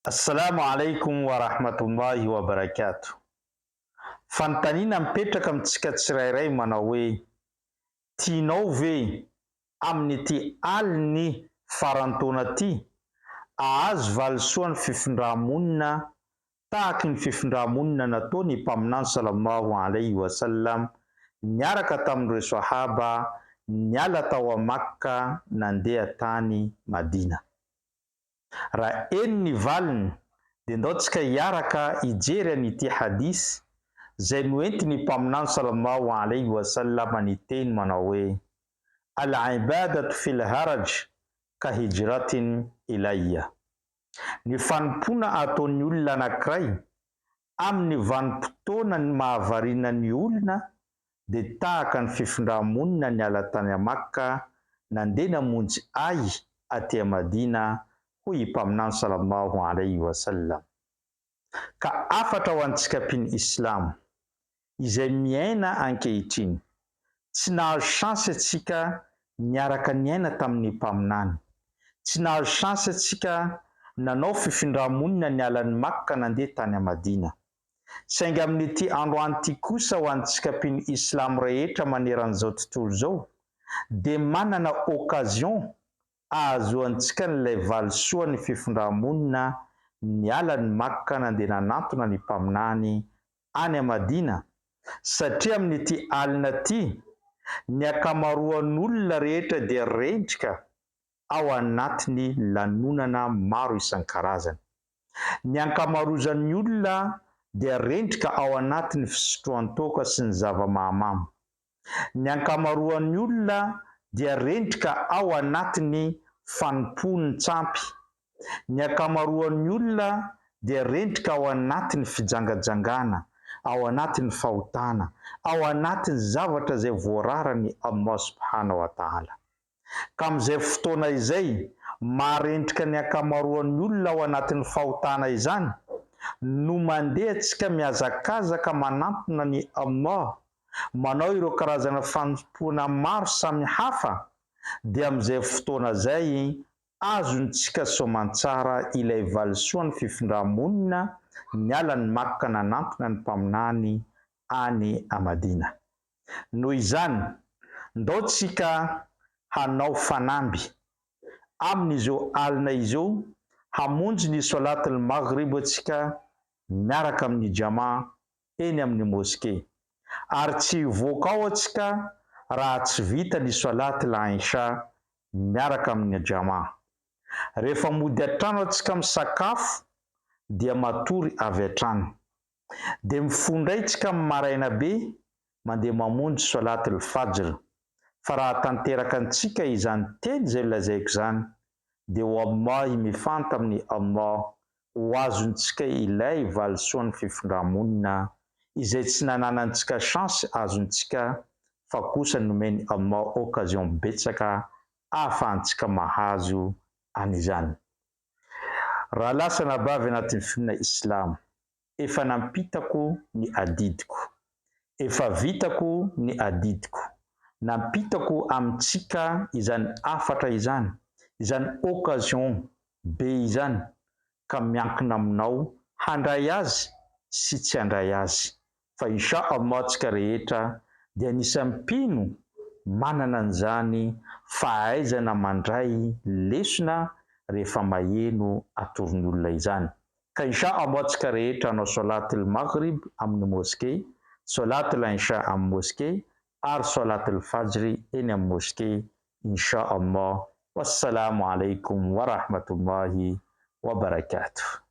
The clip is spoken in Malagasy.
Assalamu alaikum wa rahmatullahi wa barakatuh. Fanontaniana mipetraka amintsika tsirairay manao hoe tianao ve amin'ity aliny farantaona ty ahazo valisoa ny fifindram-monina tahaka ny fifindram-monina nataony mpaminany sallallahu alaihi wasallam niaraka tamin'ireo sahaba niala tao a Makka nandeha tany Madina. Raha eny ny valiny dia ndaontsika hiaraka hijery an'ity hadisy zay noentiny mpaminany sallallahu alaihi wasallam ny teny manao hoe al-ibadatu fil haraj ka hijratin ilayya. Ny fanompona ataon'ny olona anankiray amin'ny vanim-potoana ny mahavariana ny olona dia tahaka ny fifindram-monina niala tany a Makka nandeha namonjy ay aty Madina hoy mpaminany sallallahu alaihi wasallam. Ka afatra ho antsika mpin Islam izay miaina ankehitriny, tsy nahazo chance antsika niaraka niaina tamin'ny mpaminany, tsy nahazo chance antsika nanao fifindram-monina nialan'ny Makka nandeha tany a Madina. Saingy amin'ity androany ity kosa ho antsika mpin Islam rehetra maneran'izao tontolo zao dia manana occasion ahazoantsika n'ilay valisoa ny fifindram-monina nialan'ny Makka nandeha nanantona ny mpaminany any a Madina, satria amin'ity alina ity ny akamaroan'olona rehetra dia rendrika ao anatiny lanonana maro isan-karazany. Ny ankamarozan'ny olona dia rendrika ao anatin'ny fisotroan-toaka sy ny zava-mahamamo. Ny ankamaroan'ny olona dia rendrika ao anatiny fanompon'ny tsampy. Ny ankamaroan'ny olona dia rendrika ao anatiny fijangajangana, ao anatiny fahotana, ao anatiny zavatra zay voararany Allah subhanahu wa ta'ala. Ka amin'izay fotoana izay maharendrika ny ankamaroan'ny olona ao anatin'ny fahotana izany no mandeha antsika mihazakazaka manantona ny Allah, manao ireo karazana fanompoana maro samy hafa, dia amin'izay fotoana zay azontsika soamantsara ilay valisoa ny fifindram-monina nialan'ny Makka nanantona ny mpaminany any a Madina. Noho izany ndaontsika hanao fanamby amin'izao alina izao hamonjy ny salatul maghrib antsika miaraka amin'ny jama eny amin'ny moské, ary tsy hivoaka ao antsika raha tsy vita ny salatul isha miaraka amin'ny jama. Rehefa mody an-trano antsika misakafo dia matory avy an-trano, dia mifondray tsika amin'ny maraina be mandeha mamonjy salatul fajr. Fa raha tanteraka antsika izany teny zay lazaiko izany dia wallahi mifanta amin'ny Allah ho azontsika ilay valisoa ny fifindram-monina izay tsy nananantsika chance azontsika, fa kosa nomeny Allah occasion betsaka ahafahantsika mahazo an'izany. Raha lasa nabavy anatin'ny fianana Islam, efa nampitako ny adidiko, efa vitako ny adidiko, nampitako amintsika izany afatra izany, izany occasion be izany, ka miankina aminao handray azy sy tsy handray azy. Fa insha Allah tsika rehetra dia anisan'ny mpino manana an'izany fahaizana mandray lesona rehefa maheno atoron'ny olona izany. Ka insha Allah tsika rehetra hanao salatul maghrib amin'ny moské, salatul isha amin'ny moské, ary salatul fajr eny amin'ny moské insha Allah. Wassalamu alaikum wa rahmatullahi wa barakatuh.